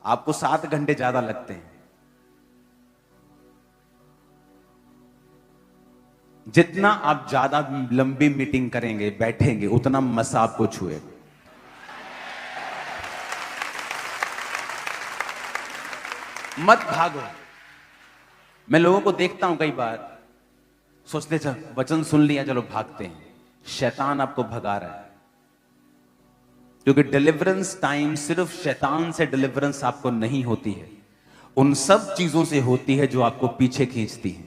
आपको 7 घंटे ज्यादा लगते हैं। जितना आप ज्यादा लंबी मीटिंग करेंगे, बैठेंगे, उतना मजा आपको छुएगा। मत भागो। मैं लोगों को देखता हूं कई बार, सोचते चल वचन सुन लिया चलो भागते हैं। शैतान आपको भगा रहा है, क्योंकि डिलीवरेंस टाइम सिर्फ शैतान से डिलीवरेंस आपको नहीं होती है, उन सब चीजों से होती है जो आपको पीछे खींचती है।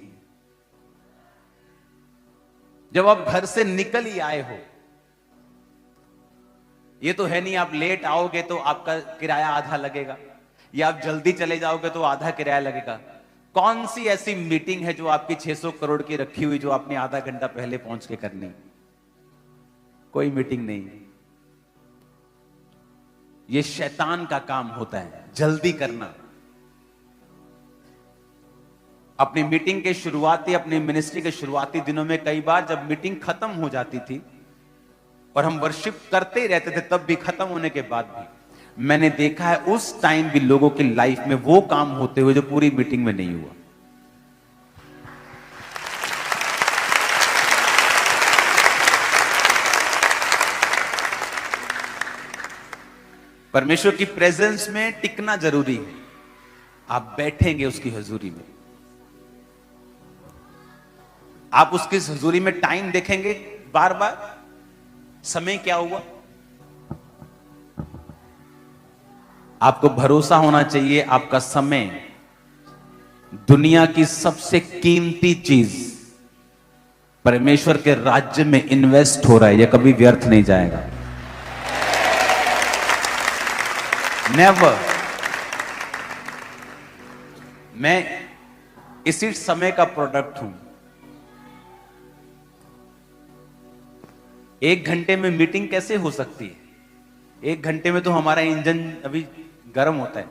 जब आप घर से निकल ही आए हो, ये तो है नहीं आप लेट आओगे तो आपका किराया आधा लगेगा, या आप जल्दी चले जाओगे तो आधा किराया लगेगा। कौन सी ऐसी मीटिंग है जो आपकी 600 करोड़ की रखी हुई जो आपने आधा घंटा पहले पहुंच के करनी? कोई मीटिंग नहीं। ये शैतान का काम होता है, जल्दी करना। अपनी मीटिंग के शुरुआती, अपनी मिनिस्ट्री के शुरुआती दिनों में कई बार जब मीटिंग खत्म हो जाती थी और हम वर्शिप करते ही रहते थे, तब भी खत्म होने के बाद भी मैंने देखा है उस टाइम भी लोगों की लाइफ में वो काम होते हुए जो पूरी मीटिंग में नहीं हुआ। परमेश्वर की प्रेजेंस में टिकना जरूरी है। आप बैठेंगे उसकी हजूरी में, आप उसकी हजूरी में टाइम देखेंगे बार बार, समय क्या हुआ। आपको भरोसा होना चाहिए आपका समय दुनिया की सबसे कीमती चीज परमेश्वर के राज्य में इन्वेस्ट हो रहा है, यह कभी व्यर्थ नहीं जाएगा। नेवर। मैं इसी समय का प्रोडक्ट हूं। 1 घंटे में मीटिंग कैसे हो सकती है? 1 घंटे में तो हमारा इंजन अभी गर्म होता है।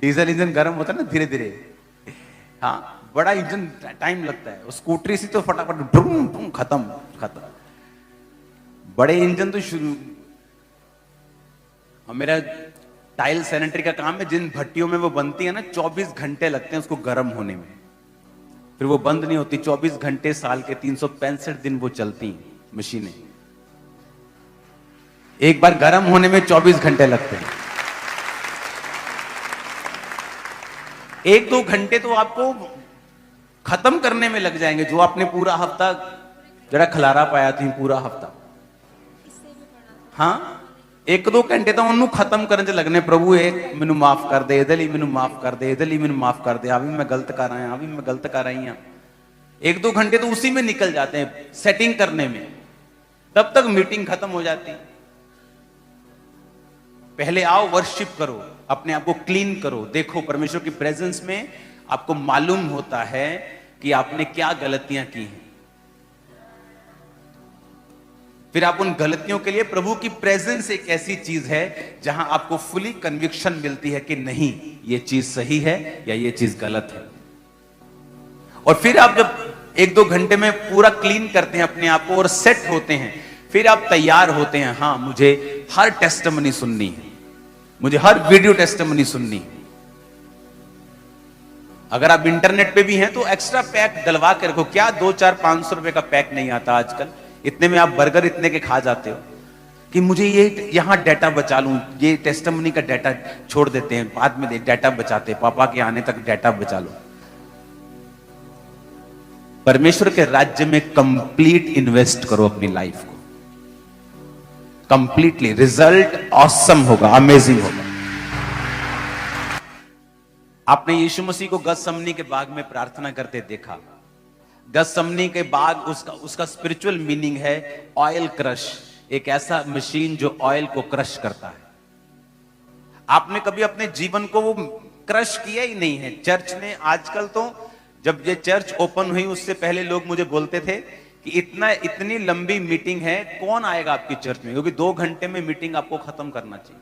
डीजल इंजन गर्म होता है ना धीरे धीरे। हाँ, बड़ा इंजन टाइम लगता है। स्कूटरी से तो फटाफट ढूम ढूम खत्म। बड़े इंजन तो शुरू। और मेरा टाइल सैनिटरी का काम है, जिन भट्टियों में वो बनती है ना 24 घंटे लगते हैं उसको गर्म होने में, फिर वो बंद नहीं होती। 24 घंटे साल के 365 दिन वो चलती हैं मशीनें। एक बार गर्म होने में 24 घंटे लगते हैं। 1-2 घंटे तो आपको खत्म करने में लग जाएंगे, जो आपने पूरा हफ्ता जरा खलारा पाया थी पूरा हफ्ता। हाँ, 1-2 घंटे तो उन्होंने खत्म करने से लगने। प्रभु एक मैनू माफ कर दे, इधर ही मैनू माफ कर दे, इधर ही मैनू माफ कर दे, अभी मैं गलत कर आया, अभी मैं गलत कर आई हूं। 1-2 घंटे तो उसी में निकल जाते हैं सेटिंग करने में, तब तक मीटिंग खत्म हो जाती। पहले आओ, वर्शिप करो, अपने आप को क्लीन करो। देखो परमेश्वर की प्रेजेंस में आपको मालूम होता है कि आपने क्या गलतियां की हैं। फिर आप उन गलतियों के लिए, प्रभु की प्रेजेंस एक ऐसी चीज है जहां आपको फुली कन्विक्शन मिलती है कि नहीं ये चीज सही है या ये चीज गलत है। और फिर आप जब 1-2 घंटे में पूरा क्लीन करते हैं अपने आप को और सेट होते हैं, फिर आप तैयार होते हैं। हाँ, मुझे हर टेस्टिमनी सुननी है, मुझे हर वीडियो टेस्टिमनी सुननी है। अगर आप इंटरनेट पे भी हैं तो एक्स्ट्रा पैक डलवा के रखो। क्या 2-4-500 रुपए का पैक नहीं आता आजकल? इतने में आप बर्गर इतने के खा जाते हो कि मुझे ये यहां डाटा बचा लूं। ये टेस्टिमनी का डाटा छोड़ देते हैं, बाद में डाटा बचाते, पापा के आने तक डाटा बचा लो। परमेश्वर के राज्य में कंप्लीट इन्वेस्ट करो अपनी लाइफ को, कंप्लीटली। रिजल्ट ऑसम होगा, अमेजिंग होगा। आपने यीशु मसीह को गतसमनी के बाग में प्रार्थना करते देखा। गतसमनी के बाग, उसका स्पिरिचुअल मीनिंग है ऑयल क्रश, एक ऐसा मशीन जो ऑयल को क्रश करता है। आपने कभी अपने जीवन को वो क्रश किया ही नहीं है। चर्च ने आजकल तो, जब ये चर्च ओपन हुई उससे पहले लोग मुझे बोलते थे कि इतनी लंबी मीटिंग है, कौन आएगा आपकी चर्च में, क्योंकि 2 घंटे में मीटिंग आपको खत्म करना चाहिए।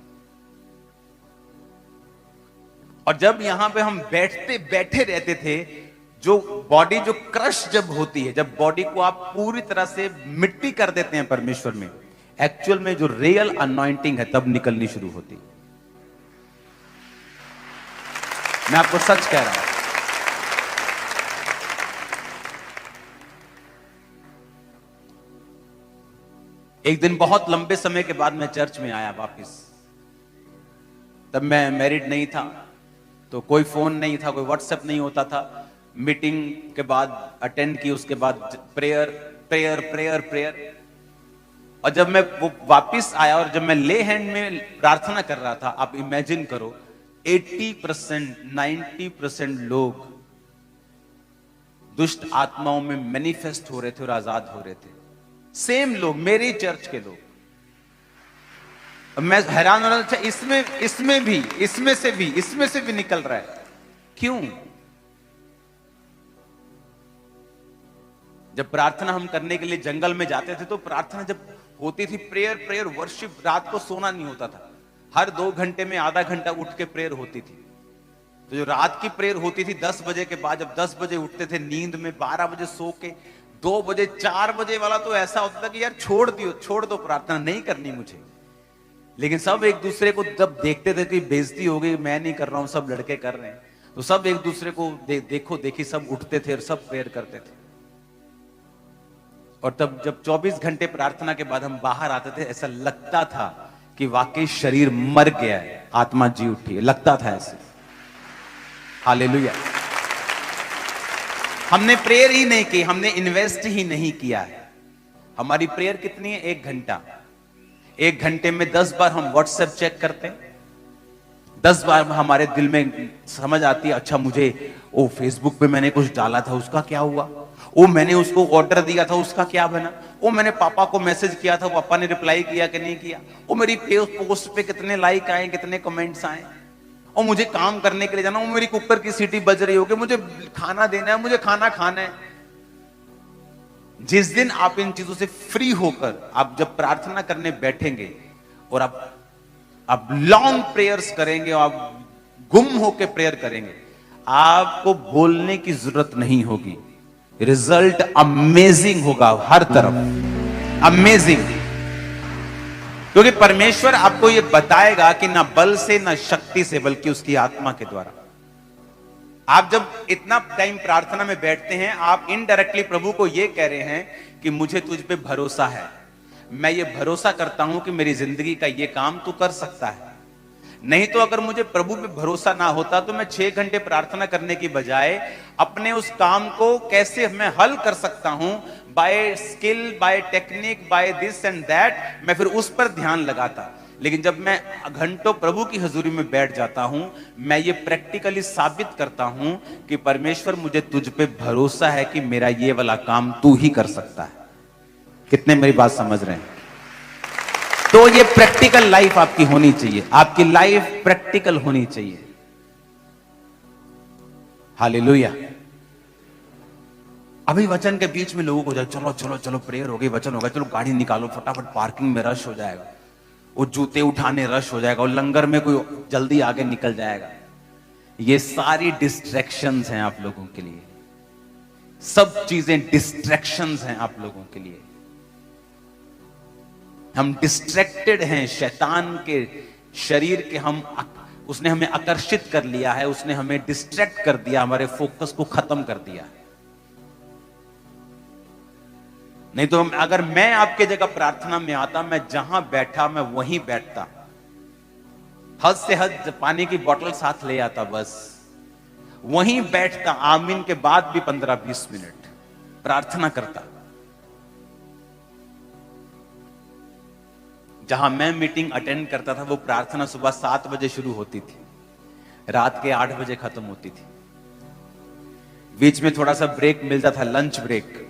और जब यहां पे हम बैठे रहते थे, जो बॉडी जो क्रश जब होती है, जब बॉडी को आप पूरी तरह से मिट्टी कर देते हैं परमेश्वर में, एक्चुअल में जो रियल अनॉइंटिंग है तब निकलनी शुरू होती है। मैं आपको सच कह रहा हूं। एक दिन बहुत लंबे समय के बाद मैं चर्च में आया वापस। तब मैं मैरिड नहीं था, तो कोई फोन नहीं था, कोई व्हाट्सएप नहीं होता था। मीटिंग के बाद अटेंड की, उसके बाद प्रेयर प्रेयर प्रेयर प्रेयर। और जब मैं वो वापस आया और जब मैं ले हैंड में प्रार्थना कर रहा था, आप इमेजिन करो 80% 90% लोग दुष्ट आत्माओं में मैनिफेस्ट हो रहे थे और आजाद हो रहे थे। सेम लोग, मेरे चर्च के लोग। मैं हैरान हो रहा था, इसमें से भी निकल रहा है। क्यों? जब प्रार्थना हम करने के लिए जंगल में जाते थे, तो प्रार्थना जब होती थी, प्रेयर प्रेयर वर्शिप, रात को सोना नहीं होता था। हर 2 घंटे में आधा घंटा उठ के प्रेयर होती थी। तो जो रात की प्रेयर होती थी 10 बजे के बाद, जब 10 बजे उठते थे नींद में, 12 बजे सो के 2 बजे 4 बजे वाला तो ऐसा होता था कि यार छोड़ दो प्रार्थना, नहीं करनी मुझे। लेकिन सब एक दूसरे को जब देखते थे कि बेइज्जती हो गई, मैं नहीं कर रहा हूं, सब लड़के कर रहे हैं, तो सब एक दूसरे को देखो देखी सब उठते थे और सब प्रेयर करते थे। और तब जब 24 घंटे प्रार्थना के बाद हम बाहर आते थे, ऐसा लगता था कि वाकई शरीर मर गया है, आत्मा जी उठी है, लगता था ऐसे। हालेलुया। हमने प्रेयर ही नहीं की, हमने इन्वेस्ट ही नहीं किया है। हमारी प्रेयर कितनी है? 1 घंटा। 1 घंटे में 10 बार हम व्हाट्सएप चेक करते हैं, 10 बार हमारे दिल में समझ आती है, अच्छा मुझे वो फेसबुक पे मैंने कुछ डाला था, उसका क्या हुआ? वो मैंने उसको ऑर्डर दिया था, उसका क्या बना? वो मैंने पापा को मैसेज किया था, पापा ने रिप्लाई किया कि नहीं किया? वो मेरी पोस्ट पे कितने लाइक आए, कितने कमेंट्स आए? और मुझे काम करने के लिए जाना, वो मेरी कुकर की सीटी बज रही होगी, मुझे खाना देना है, मुझे खाना खाना है। जिस दिन आप इन चीजों से फ्री होकर आप जब प्रार्थना करने बैठेंगे और आप लॉन्ग प्रेयर्स करेंगे, आप गुम होकर प्रेयर करेंगे, आपको बोलने की जरूरत नहीं होगी। रिजल्ट अमेजिंग होगा हर तरफ, अमेजिंग। क्योंकि परमेश्वर आपको यह बताएगा कि ना बल से ना शक्ति से, बल्कि उसकी आत्मा के द्वारा। आप जब इतना टाइम प्रार्थना में बैठते हैं, आप इनडायरेक्टली प्रभु को यह कह रहे हैं कि मुझे तुझ पे भरोसा है, मैं ये भरोसा करता हूं कि मेरी जिंदगी का ये काम तू कर सकता है। नहीं तो अगर मुझे प्रभु पे भरोसा ना होता तो मैं 6 घंटे प्रार्थना करने की बजाय अपने उस काम को कैसे मैं हल कर सकता हूं, by skill, by technique, by this and that, मैं फिर उस पर ध्यान लगाता। लेकिन जब मैं घंटों प्रभु की हजूरी में बैठ जाता हूं, मैं ये प्रैक्टिकली साबित करता हूं कि परमेश्वर मुझे तुझ पे भरोसा है कि मेरा ये वाला काम तू ही कर सकता है। कितने मेरी बात समझ रहे हैं? तो ये प्रैक्टिकल लाइफ आपकी होनी चाहिए, आपकी लाइफ प्रैक्टिकल होनी चाहिए। हालेलुया। अभी वचन के बीच में लोगों को जाए, चलो चलो चलो प्रेयर हो गई, वचन होगा, चलो गाड़ी निकालो फटाफट, पार्किंग में रश हो जाएगा, वो जूते उठाने रश हो जाएगा, और लंगर में कोई जल्दी आगे निकल जाएगा। ये सारी डिस्ट्रैक्शंस हैं आप लोगों के लिए, सब चीजें डिस्ट्रैक्शंस हैं आप लोगों के लिए। हम डिस्ट्रैक्टेड हैं शैतान के शरीर के, उसने हमें आकर्षित कर लिया है, उसने हमें डिस्ट्रैक्ट कर दिया, हमारे फोकस को खत्म कर दिया। नहीं तो अगर मैं आपके जगह प्रार्थना में आता, मैं जहां बैठा मैं वहीं बैठता, हद से हद पानी की बोतल साथ ले आता, बस वहीं बैठता, आमीन के बाद भी 15-20 मिनट प्रार्थना करता। जहां मैं मीटिंग अटेंड करता था, वो प्रार्थना सुबह 7 बजे शुरू होती थी, रात के 8 बजे खत्म होती थी। बीच में थोड़ा सा ब्रेक मिलता था, लंच ब्रेक,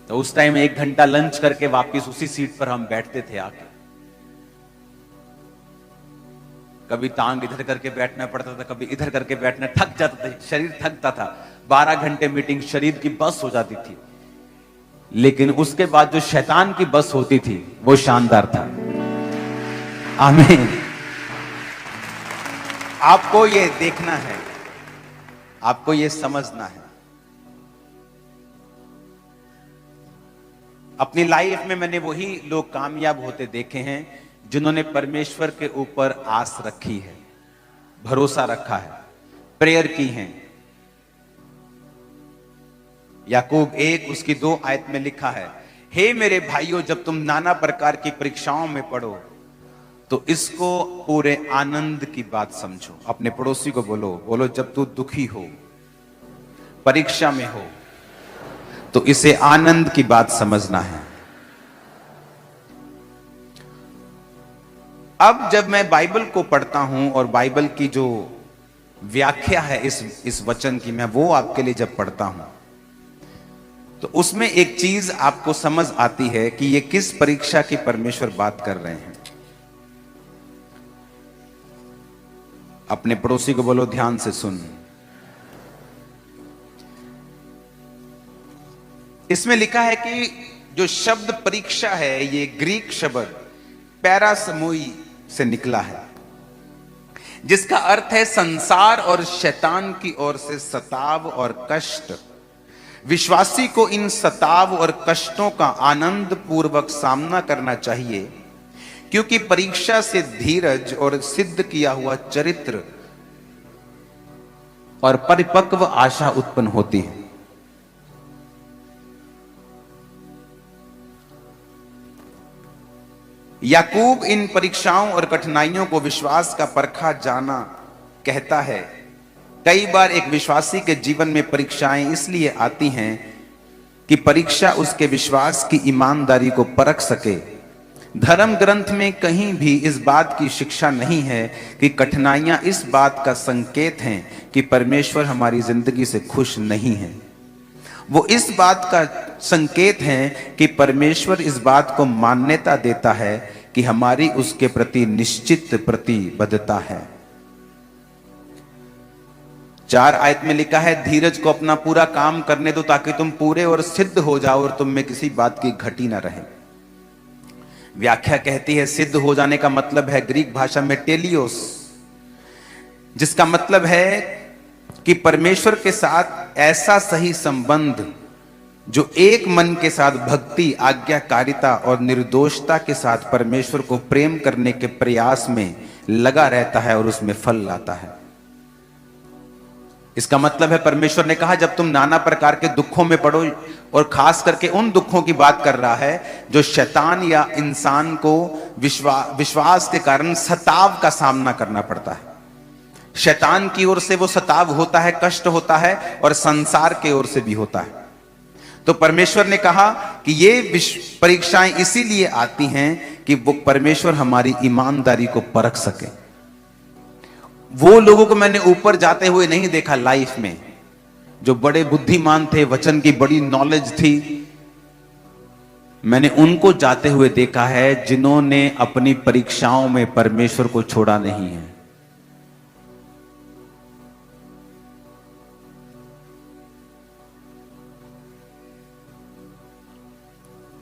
तो उस टाइम 1 घंटा लंच करके वापस उसी सीट पर हम बैठते थे आके। कभी टांग इधर करके बैठना पड़ता था, कभी इधर करके बैठना, थक जाता था, शरीर थकता था। 12 घंटे मीटिंग, शरीर की बस हो जाती थी। लेकिन उसके बाद जो शैतान की बस होती थी वो शानदार था। आमीन। आपको ये देखना है, आपको ये समझना है। अपनी लाइफ में मैंने वही लोग कामयाब होते देखे हैं जिन्होंने परमेश्वर के ऊपर आस रखी है, भरोसा रखा है, प्रेयर की है। याकूब 1 उसकी 2 आयत में लिखा है, हे मेरे भाइयों, जब तुम नाना प्रकार की परीक्षाओं में पड़ो तो इसको पूरे आनंद की बात समझो। अपने पड़ोसी को बोलो जब तू दुखी हो, परीक्षा में हो, तो इसे आनंद की बात समझना है। अब जब मैं बाइबल को पढ़ता हूं और बाइबल की जो व्याख्या है इस वचन की, मैं वो आपके लिए जब पढ़ता हूं तो उसमें एक चीज आपको समझ आती है कि ये किस परीक्षा की परमेश्वर बात कर रहे हैं। अपने पड़ोसी को बोलो ध्यान से सुन। इसमें लिखा है कि जो शब्द परीक्षा है ये ग्रीक शब्द पैरासमोई से निकला है, जिसका अर्थ है संसार और शैतान की ओर से सताव और कष्ट। विश्वासी को इन सताव और कष्टों का आनंद पूर्वक सामना करना चाहिए, क्योंकि परीक्षा से धीरज और सिद्ध किया हुआ चरित्र और परिपक्व आशा उत्पन्न होती है। याकूब इन परीक्षाओं और कठिनाइयों को विश्वास का परखा जाना कहता है। कई बार एक विश्वासी के जीवन में परीक्षाएं इसलिए आती हैं कि परीक्षा उसके विश्वास की ईमानदारी को परख सके। धर्म ग्रंथ में कहीं भी इस बात की शिक्षा नहीं है कि कठिनाइयां इस बात का संकेत हैं कि परमेश्वर हमारी जिंदगी से खुश नहीं है। वो इस बात का संकेत है कि परमेश्वर इस बात को मान्यता देता है कि हमारी उसके प्रति निश्चित प्रतिबद्धता है। 4 आयत में लिखा है, धीरज को अपना पूरा काम करने दो ताकि तुम पूरे और सिद्ध हो जाओ और तुम में किसी बात की घटी ना रहे। व्याख्या कहती है सिद्ध हो जाने का मतलब है ग्रीक भाषा में टेलियोस, जिसका मतलब है कि परमेश्वर के साथ ऐसा सही संबंध जो एक मन के साथ भक्ति, आज्ञाकारिता और निर्दोषता के साथ परमेश्वर को प्रेम करने के प्रयास में लगा रहता है और उसमें फल लाता है। इसका मतलब है परमेश्वर ने कहा जब तुम नाना प्रकार के दुखों में पड़ो, और खास करके उन दुखों की बात कर रहा है जो शैतान या इंसान को विश्वास के कारण सताव का सामना करना पड़ता है। शैतान की ओर से वो सताव होता है, कष्ट होता है, और संसार की ओर से भी होता है। तो परमेश्वर ने कहा कि ये परीक्षाएं इसीलिए आती हैं कि वो परमेश्वर हमारी ईमानदारी को परख सके। वो लोगों को मैंने ऊपर जाते हुए नहीं देखा लाइफ में, जो बड़े बुद्धिमान थे, वचन की बड़ी नॉलेज थी। मैंने उनको जाते हुए देखा है जिन्होंने अपनी परीक्षाओं में परमेश्वर को छोड़ा नहीं है।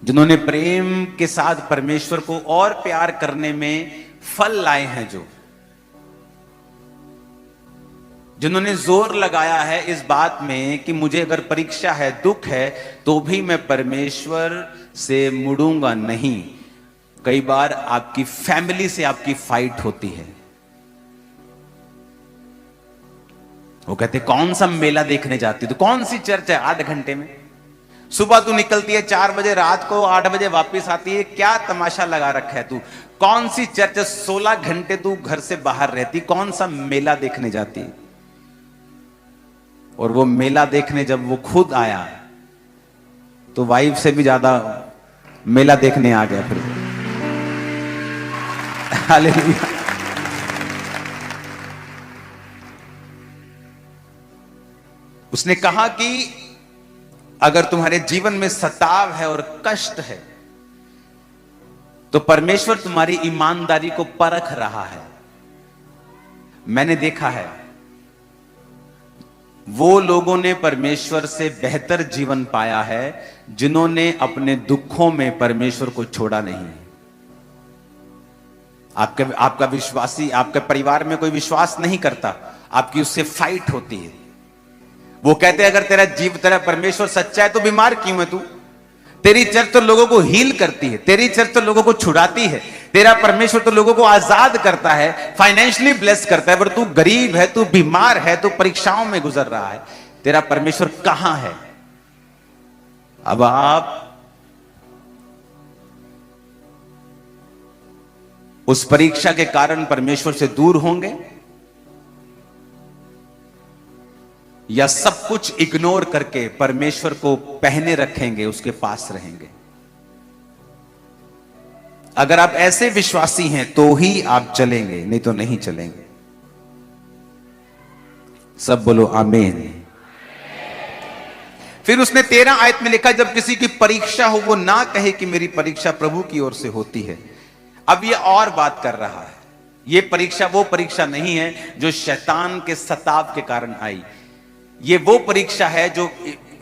जिन्होंने प्रेम के साथ परमेश्वर को और प्यार करने में फल लाए हैं, जिन्होंने जोर लगाया है इस बात में कि मुझे अगर परीक्षा है, दुख है, तो भी मैं परमेश्वर से मुड़ूंगा नहीं। कई बार आपकी फैमिली से आपकी फाइट होती है। वो कहते कौन सा मेला देखने जाती, तो कौन सी चर्च है 8 घंटे में, सुबह तू निकलती है 4 बजे, रात को 8 बजे वापस आती है, क्या तमाशा लगा रखा है तू, कौन सी चर्च, 16 घंटे तू घर से बाहर रहती, कौन सा मेला देखने जाती। और वो मेला देखने जब वो खुद आया तो वाइफ से भी ज्यादा मेला देखने आ गया। फिर हालेलुया। उसने कहा कि अगर तुम्हारे जीवन में सताव है और कष्ट है तो परमेश्वर तुम्हारी ईमानदारी को परख रहा है। मैंने देखा है वो लोगों ने परमेश्वर से बेहतर जीवन पाया है जिन्होंने अपने दुखों में परमेश्वर को छोड़ा नहीं। आपका विश्वासी, आपके परिवार में कोई विश्वास नहीं करता, आपकी उससे फाइट होती है। वो कहते हैं अगर तेरा परमेश्वर सच्चा है तो बीमार क्यों है तू? तेरी चर्च तो लोगों को हील करती है, तेरी चर्च तो लोगों को छुड़ाती है, तेरा परमेश्वर तो लोगों को आजाद करता है, फाइनेंशियली ब्लेस करता है, पर तू गरीब है, तू बीमार है, तू परीक्षाओं में गुजर रहा है, तेरा परमेश्वर कहां है? अब आप उस परीक्षा के कारण परमेश्वर से दूर होंगे या सब कुछ इग्नोर करके परमेश्वर को पहने रखेंगे, उसके पास रहेंगे? अगर आप ऐसे विश्वासी हैं तो ही आप चलेंगे, नहीं तो नहीं चलेंगे। सब बोलो आमीन। फिर उसने 13 आयत में लिखा, जब किसी की परीक्षा हो वो ना कहे कि मेरी परीक्षा प्रभु की ओर से होती है। अब ये और बात कर रहा है, ये परीक्षा वो परीक्षा नहीं है जो शैतान के सताव के कारण आई। ये वो परीक्षा है जो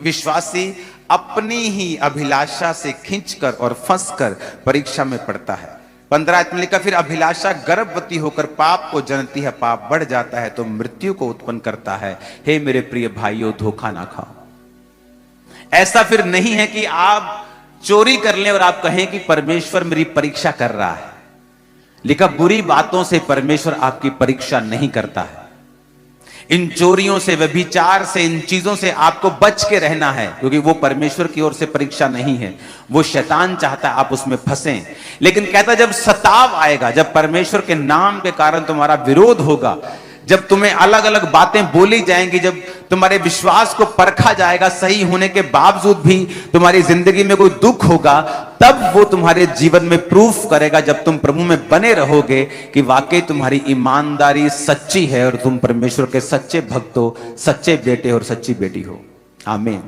विश्वासी अपनी ही अभिलाषा से खींचकर और फंसकर परीक्षा में पड़ता है। 15 आयत में लिखा, फिर अभिलाषा गर्भवती होकर पाप को जनती है, पाप बढ़ जाता है तो मृत्यु को उत्पन्न करता है। हे मेरे प्रिय भाइयों, धोखा ना खाओ। ऐसा फिर नहीं है कि आप चोरी कर लें और आप कहें कि परमेश्वर मेरी परीक्षा कर रहा है। लिखा, बुरी बातों से परमेश्वर आपकी परीक्षा नहीं करता है। इन चोरियों से, व्यभिचार से, इन चीजों से आपको बच के रहना है, क्योंकि वो परमेश्वर की ओर से परीक्षा नहीं है, वो शैतान चाहता है आप उसमें फंसें। लेकिन कहता, जब सताव आएगा, जब परमेश्वर के नाम के कारण तुम्हारा विरोध होगा, जब तुम्हें अलग अलग बातें बोली जाएंगी, जब तुम्हारे विश्वास को परखा जाएगा, सही होने के बावजूद भी तुम्हारी जिंदगी में कोई दुख होगा, तब वो तुम्हारे जीवन में प्रूफ करेगा, जब तुम प्रभु में बने रहोगे, कि वाकई तुम्हारी ईमानदारी सच्ची है और तुम परमेश्वर के सच्चे भक्त हो, सच्चे बेटे और सच्ची बेटी हो। आमीन।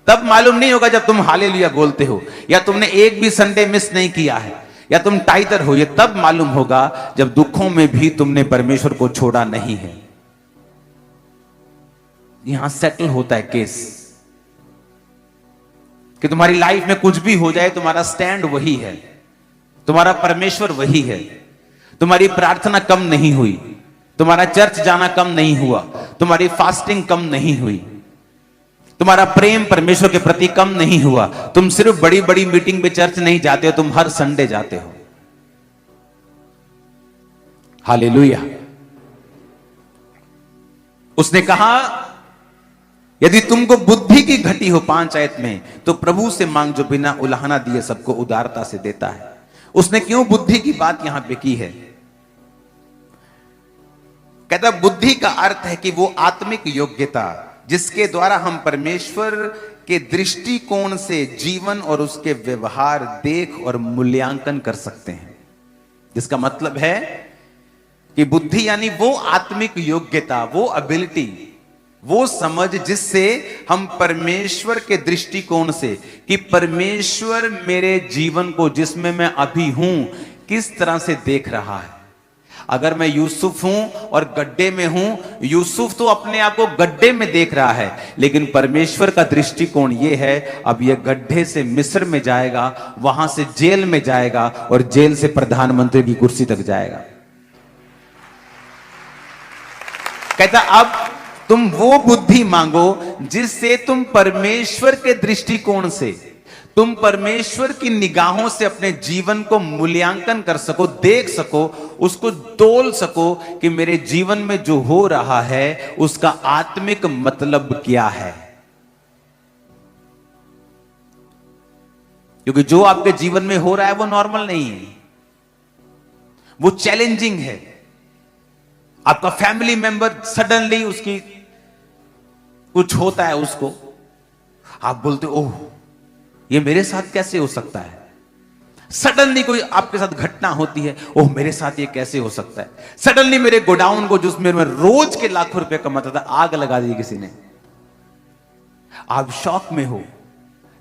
तब मालूम नहीं होगा जब तुम हालेलुया बोलते हो, या तुमने एक भी संडे मिस नहीं किया है, या तुम टाइटर हो। ये तब मालूम होगा जब दुखों में भी तुमने परमेश्वर को छोड़ा नहीं है। यहां सेटल होता है केस, कि तुम्हारी लाइफ में कुछ भी हो जाए, तुम्हारा स्टैंड वही है, तुम्हारा परमेश्वर वही है। तुम्हारी प्रार्थना कम नहीं हुई, तुम्हारा चर्च जाना कम नहीं हुआ, तुम्हारी फास्टिंग कम नहीं हुई, तुम्हारा प्रेम परमेश्वर के प्रति कम नहीं हुआ। तुम सिर्फ बड़ी बड़ी मीटिंग में चर्च नहीं जाते हो, तुम हर संडे जाते हो। हालेलुया। उसने कहा, यदि तुमको बुद्धि की घटी हो, 5 आयत में, तो प्रभु से मांग जो बिना उलाहना दिए सबको उदारता से देता है। उसने क्यों बुद्धि की बात यहां पे की है? कहता, बुद्धि का अर्थ है कि वो आत्मिक योग्यता जिसके द्वारा हम परमेश्वर के दृष्टिकोण से जीवन और उसके व्यवहार देख और मूल्यांकन कर सकते हैं। जिसका मतलब है कि बुद्धि यानी वो आत्मिक योग्यता, वो एबिलिटी, वो समझ जिससे हम परमेश्वर के दृष्टिकोण से, कि परमेश्वर मेरे जीवन को जिसमें मैं अभी हूं किस तरह से देख रहा है। अगर मैं यूसुफ हूं और गड्ढे में हूं, यूसुफ तो अपने आप को गड्ढे में देख रहा है, लेकिन परमेश्वर का दृष्टिकोण यह है, अब यह गड्ढे से मिस्र में जाएगा, वहां से जेल में जाएगा और जेल से प्रधानमंत्री की कुर्सी तक जाएगा। कहता, अब तुम वो बुद्धि मांगो जिससे तुम परमेश्वर के दृष्टिकोण से, तुम परमेश्वर की निगाहों से अपने जीवन को मूल्यांकन कर सको, देख सको, उसको तोल सको कि मेरे जीवन में जो हो रहा है उसका आत्मिक मतलब क्या है। क्योंकि जो आपके जीवन में हो रहा है वो नॉर्मल नहीं है, वो चैलेंजिंग है। आपका फैमिली मेंबर सडनली उसकी कुछ होता है, उसको आप बोलते ओह ये मेरे साथ कैसे हो सकता है। सडनली कोई आपके साथ घटना होती है, ओह मेरे साथ ये कैसे हो सकता है। सडनली मेरे गोडाउन को जिसमें मैं रोज के लाखों रुपए कमाता था, आग लगा दी किसी ने। आप शॉक में हो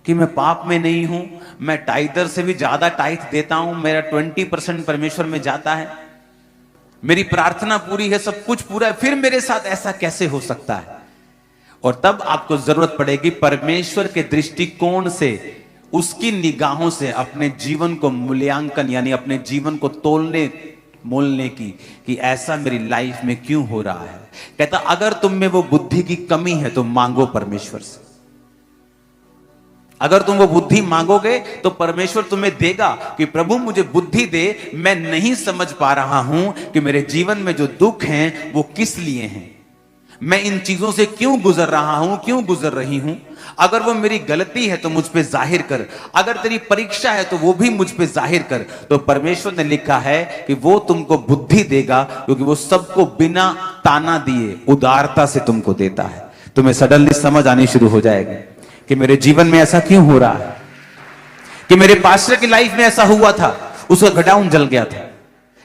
कि मैं पाप में नहीं हूं, मैं टाइटर से भी ज्यादा टाइथ देता हूं, मेरा 20% परमेश्वर में जाता है, मेरी प्रार्थना पूरी है, सब कुछ पूरा है, फिर मेरे साथ ऐसा कैसे हो सकता है। और तब आपको जरूरत पड़ेगी परमेश्वर के दृष्टिकोण से, उसकी निगाहों से अपने जीवन को मूल्यांकन यानी अपने जीवन को तोलने मोलने की, कि ऐसा मेरी लाइफ में क्यों हो रहा है। कहता, अगर तुम में वो बुद्धि की कमी है तो मांगो परमेश्वर से। अगर तुम वो बुद्धि मांगोगे तो परमेश्वर तुम्हें देगा कि प्रभु मुझे बुद्धि दे, मैं नहीं समझ पा रहा हूं कि मेरे जीवन में जो दुख हैं वो किस लिए हैं, मैं इन चीजों से क्यों गुजर रहा हूं, क्यों गुजर रही हूं। अगर वो मेरी गलती है तो मुझ पे जाहिर कर, अगर तेरी परीक्षा है तो वो भी मुझ पे जाहिर कर। तो परमेश्वर ने लिखा है कि वो तुमको बुद्धि देगा, क्योंकि वो सबको बिना ताना दिए उदारता से तुमको देता है। तुम्हें सडनली समझ आनी शुरू हो जाएगी कि मेरे जीवन में ऐसा क्यों हो रहा है, कि मेरे पास्टर की लाइफ में ऐसा हुआ था, उसका गडाउन जल गया था।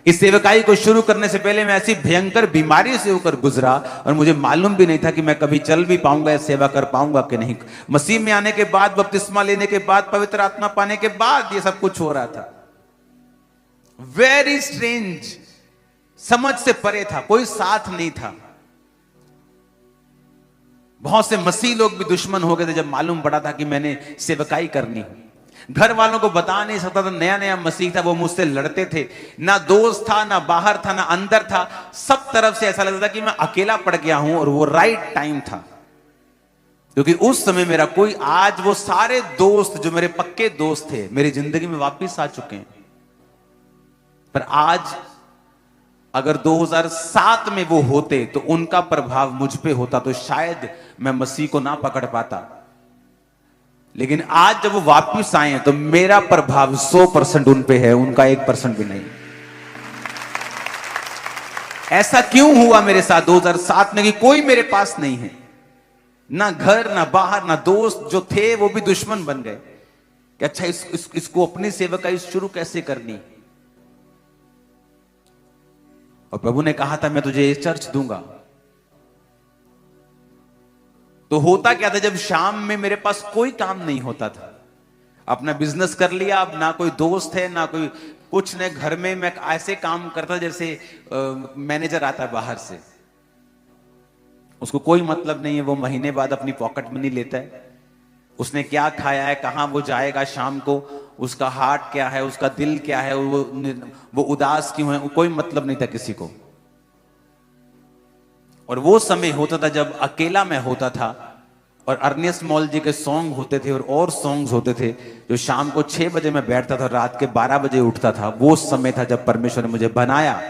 इस सेवकाई को शुरू करने से पहले मैं ऐसी भयंकर बीमारी से होकर गुजरा और मुझे मालूम भी नहीं था कि मैं कभी चल भी पाऊंगा या सेवा कर पाऊंगा कि नहीं। मसीह में आने के बाद, बपतिस्मा लेने के बाद, पवित्र आत्मा पाने के बाद ये सब कुछ हो रहा था। वेरी स्ट्रेंज, समझ से परे था, कोई साथ नहीं था। बहुत से मसीह लोग भी दुश्मन हो गए थे जब मालूम पड़ा था कि मैंने सेवकाई करनी। घर वालों को बता नहीं सकता था, नया नया मसीह था, वो मुझसे लड़ते थे। ना दोस्त था, ना बाहर था, ना अंदर था, सब तरफ से ऐसा लगता था कि मैं अकेला पड़ गया हूं। और वो राइट टाइम था, क्योंकि उस समय मेरा कोई, आज वो सारे दोस्त जो मेरे पक्के दोस्त थे मेरी जिंदगी में वापस आ चुके हैं। पर आज अगर 2007 में वो होते तो उनका प्रभाव मुझ पे होता तो शायद मैं मसीह को ना पकड़ पाता। लेकिन आज जब वो वापस आए हैं तो मेरा प्रभाव 100% उन पे है, उनका 1% भी नहीं। ऐसा क्यों हुआ मेरे साथ 2007 में कि कोई मेरे पास नहीं है, ना घर, ना बाहर, ना दोस्त, जो थे वो भी दुश्मन बन गए कि अच्छा इसको अपनी सेवकाई शुरू कैसे करनी। और प्रभु ने कहा था मैं तुझे ये चर्च दूंगा। तो होता क्या था, जब शाम में मेरे पास कोई काम नहीं होता था, अपना बिजनेस कर लिया, अब ना कोई दोस्त है ना कोई कुछ, न घर में मैं ऐसे काम करता जैसे मैनेजर आता है बाहर से, उसको कोई मतलब नहीं है, वो महीने बाद अपनी पॉकेट मनी लेता है, उसने क्या खाया है, कहां वो जाएगा शाम को, उसका हार्ट क्या है, उसका दिल क्या है, वो उदास क्यों है, कोई मतलब नहीं था किसी को। और वो समय होता था जब अकेला मैं होता था और अर्नियस मॉल जी के सॉन्ग होते थे और सॉन्ग्स होते थे, जो शाम को 6 बजे मैं बैठता था, रात के 12 बजे उठता था। वो समय था जब परमेश्वर ने मुझे बनाया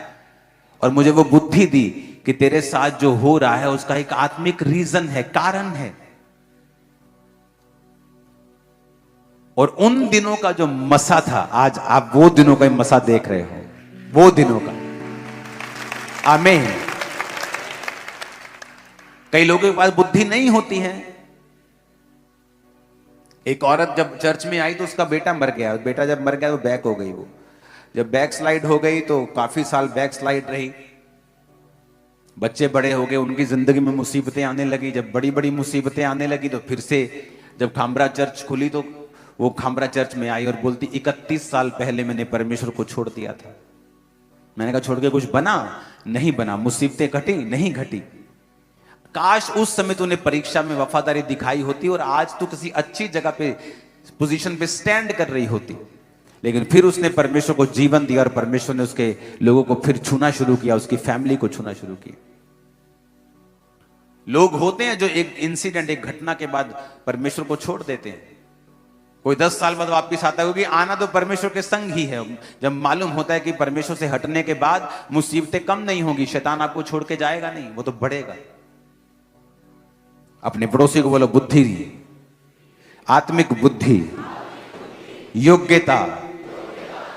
और मुझे वो बुद्धि दी कि तेरे साथ जो हो रहा है उसका एक आत्मिक रीजन है, कारण है। और उन दिनों का जो मसा था, आज आप वो दिनों का मसा देख रहे हो, वो दिनों का। आमीन। कई लोगों के पास बुद्धि नहीं होती है। एक औरत जब चर्च में आई तो उसका बेटा मर गया, बेटा जब मर गया तो बैक हो गई, वो जब बैक स्लाइड हो गई तो काफी साल बैक स्लाइड रही। बच्चे बड़े हो गए, उनकी जिंदगी में मुसीबतें आने लगी। जब बड़ी बड़ी मुसीबतें आने लगी तो फिर से जब खामरा चर्च खुली तो वो खामरा चर्च में आई और बोलती 31 साल पहले मैंने परमेश्वर को छोड़ दिया था। मैंने कहा छोड़ के कुछ बना? नहीं बना। मुसीबतें घटी? नहीं घटी। काश उस समय तूने परीक्षा में वफादारी दिखाई होती और आज तू किसी अच्छी जगह पे, पोजीशन पे स्टैंड कर रही होती। लेकिन फिर उसने परमेश्वर को जीवन दिया और परमेश्वर ने उसके लोगों को फिर छूना शुरू किया, उसकी फैमिली को छूना शुरू किया। लोग होते हैं जो एक इंसिडेंट, एक घटना के बाद परमेश्वर को छोड़ देते हैं। कोई 10 साल बाद वापिस आता है, क्योंकि आना तो परमेश्वर के संग ही है। जब मालूम होता है कि परमेश्वर से हटने के बाद मुसीबतें कम नहीं होगी, शैतान आपको छोड़ के जाएगा नहीं, वो तो बढ़ेगा। अपने पड़ोसी को बोलो बुद्धि, आत्मिक बुद्धि, योग्यता,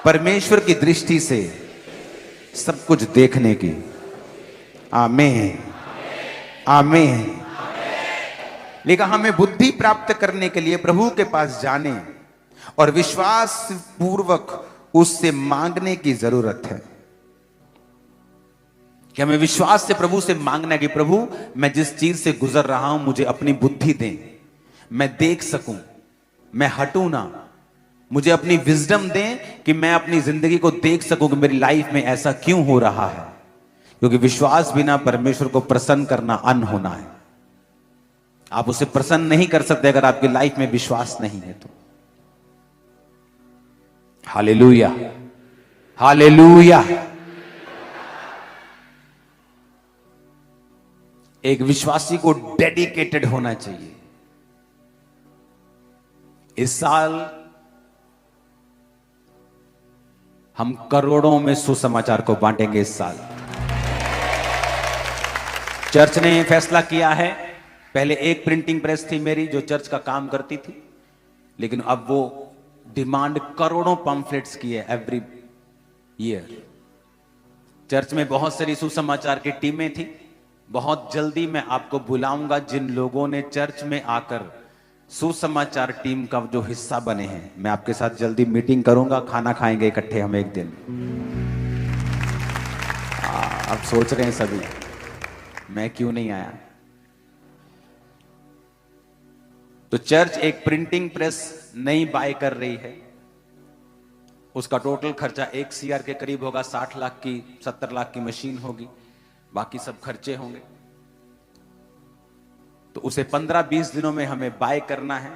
परमेश्वर की दृष्टि से सब कुछ देखने की। आमीन, आमीन। लेकिन हमें बुद्धि प्राप्त करने के लिए प्रभु के पास जाने और विश्वास पूर्वक उससे मांगने की जरूरत है। कि हमें विश्वास से प्रभु से मांगना है कि प्रभु मैं जिस चीज से गुजर रहा हूं मुझे अपनी बुद्धि दें, मैं देख सकूं, मैं हटूं ना। मुझे अपनी विजडम दें कि मैं अपनी जिंदगी को देख सकूं कि मेरी लाइफ में ऐसा क्यों हो रहा है। क्योंकि विश्वास बिना परमेश्वर को प्रसन्न करना अनहोना है। आप उसे प्रसन्न नहीं कर सकते अगर आपकी लाइफ में विश्वास नहीं है तो। Hallelujah, hallelujah. एक विश्वासी को डेडिकेटेड होना चाहिए। इस साल हम करोड़ों में सुसमाचार को बांटेंगे। इस साल चर्च ने फैसला किया है। पहले एक प्रिंटिंग प्रेस थी मेरी जो चर्च का काम करती थी, लेकिन अब वो डिमांड करोड़ों पंफलेट्स की है एवरी ईयर। चर्च में बहुत सारी सुसमाचार की टीमें थी। बहुत जल्दी मैं आपको बुलाऊंगा जिन लोगों ने चर्च में आकर सुसमाचार टीम का जो हिस्सा बने हैं। मैं आपके साथ जल्दी मीटिंग करूंगा, खाना खाएंगे इकट्ठे हम एक दिन। अब सोच रहे हैं सभी मैं क्यों नहीं आया। तो चर्च एक प्रिंटिंग प्रेस नई बाय कर रही है। उसका टोटल खर्चा 1 CR के करीब होगा। 60 लाख की 70 लाख की मशीन होगी, बाकी सब खर्चे होंगे। तो उसे 15-20 दिनों में हमें बाय करना है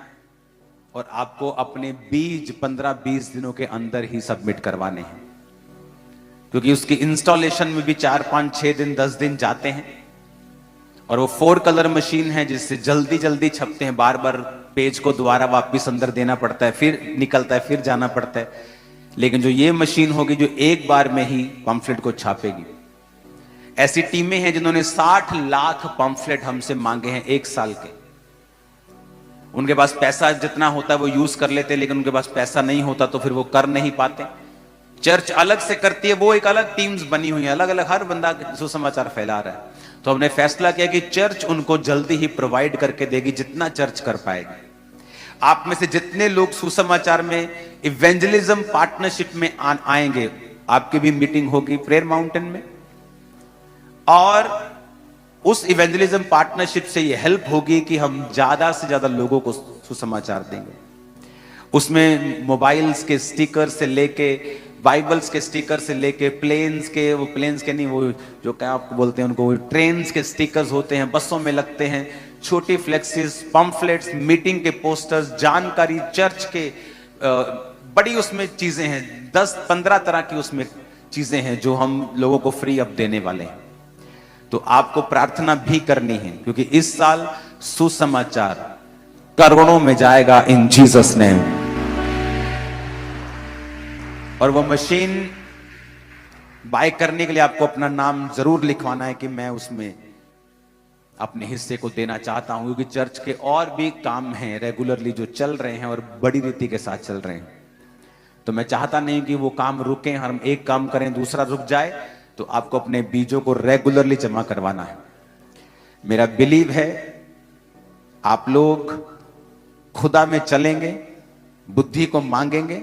और आपको अपने बीज 15-20 दिनों के अंदर ही सबमिट करवाने हैं, क्योंकि उसकी इंस्टॉलेशन में भी 4-5-6 दिन 10 दिन जाते हैं। और वो 4 कलर मशीन है जिससे जल्दी जल्दी छपते हैं। बार बार पेज को दोबारा वापस अंदर देना पड़ता है, फिर निकलता है, फिर जाना पड़ता है। लेकिन जो ये मशीन होगी जो एक बार में ही पंफलेट को छापेगी। ऐसी टीमें हैं जिन्होंने 60 लाख पंफलेट हमसे मांगे हैं 1 साल के। उनके पास पैसा जितना होता है वो यूज कर लेते, लेकिन उनके पास पैसा नहीं होता तो फिर वो कर नहीं पाते। चर्च अलग से करती है, वो एक अलग टीम्स बनी हुई है, अलग अलग हर बंदा सुसमाचार फैला रहा है। तो हमने फैसला किया कि चर्च उनको जल्दी ही प्रोवाइड करके देगी जितना चर्च कर पाएगी। आप में से जितने लोग सुसमाचार में इवेंजलिज्म पार्टनरशिप में आएंगे, आपकी भी मीटिंग होगी प्रेयर माउंटेन में। और उस इवेंजलिज्म पार्टनरशिप से ये हेल्प होगी कि हम ज्यादा से ज्यादा लोगों को सुसमाचार देंगे। उसमें मोबाइल्स के स्टिकर से लेके, बाइबल्स के स्टिकर से लेके, प्लेन्स के, वो प्लेन्स के नहीं, वो जो क्या आपको बोलते हैं उनको, ट्रेन्स के स्टिकर्स होते हैं, बसों में लगते हैं, छोटी फ्लेक्सिस, पंफलेट्स, मीटिंग के पोस्टर्स, जानकारी, चर्च के बड़ी उसमें चीजें हैं। 10-15 तरह की उसमें चीजें हैं जो हम लोगों को फ्री अब देने वाले हैं। तो आपको प्रार्थना भी करनी है, क्योंकि इस साल सुसमाचार करोड़ों में जाएगा इन जीसस नेम। और वो मशीन बाय करने के लिए आपको अपना नाम जरूर लिखवाना है कि मैं उसमें अपने हिस्से को देना चाहता हूं, क्योंकि चर्च के और भी काम हैं रेगुलरली जो चल रहे हैं और बड़ी रीति के साथ चल रहे हैं। तो मैं चाहता नहीं कि वो काम रुके, हम एक काम करें दूसरा रुक जाए। तो आपको अपने बीजों को रेगुलरली जमा करवाना है। मेरा बिलीव है आप लोग खुदा में चलेंगे, बुद्धि को मांगेंगे,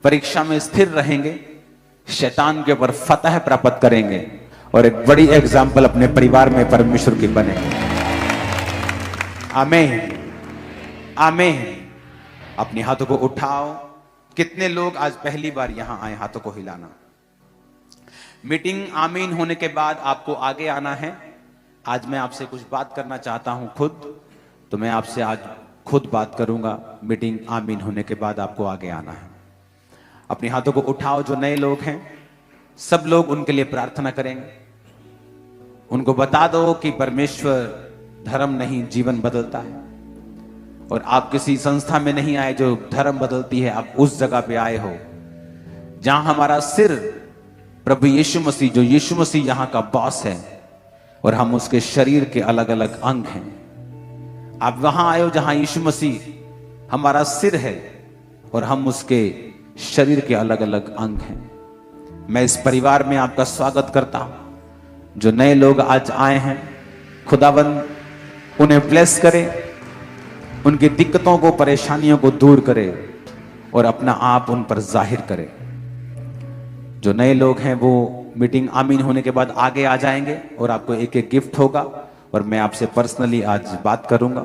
परीक्षा में स्थिर रहेंगे, शैतान के ऊपर फतह प्राप्त करेंगे और एक बड़ी एग्जाम्पल अपने परिवार में परमेश्वर की बनेंगे। आमीन, आमीन। अपने हाथों को उठाओ। कितने लोग आज पहली बार यहां आए? हाथों को हिलाना। मीटिंग आमीन होने के बाद आपको आगे आना है। आज मैं आपसे कुछ बात करना चाहता हूं खुद, तो मैं आपसे आज खुद बात करूंगा। मीटिंग आमीन होने के बाद आपको आगे आना है। अपने हाथों को उठाओ। जो नए लोग हैं सब लोग उनके लिए प्रार्थना करेंगे। उनको बता दो कि परमेश्वर धर्म नहीं जीवन बदलता है। और आप किसी संस्था में नहीं आए जो धर्म बदलती है, आप उस जगह पे आए हो जहां हमारा सिर प्रभु यीशु मसीह, जो यीशु मसीह यहां का बॉस है और हम उसके शरीर के अलग अलग अंग हैं। आप वहां आए हो जहां यीशु मसीह हमारा सिर है और हम उसके शरीर के अलग अलग अंग हैं। मैं इस परिवार में आपका स्वागत करता हूं। जो नए लोग आज आए हैं, खुदावंद उन्हें ब्लेस करे, उनकी दिक्कतों को, परेशानियों को दूर करे और अपना आप उन पर जाहिर करे। जो नए लोग हैं वो मीटिंग आमीन होने के बाद आगे आ जाएंगे और आपको एक एक गिफ्ट होगा और मैं आपसे पर्सनली आज बात करूंगा।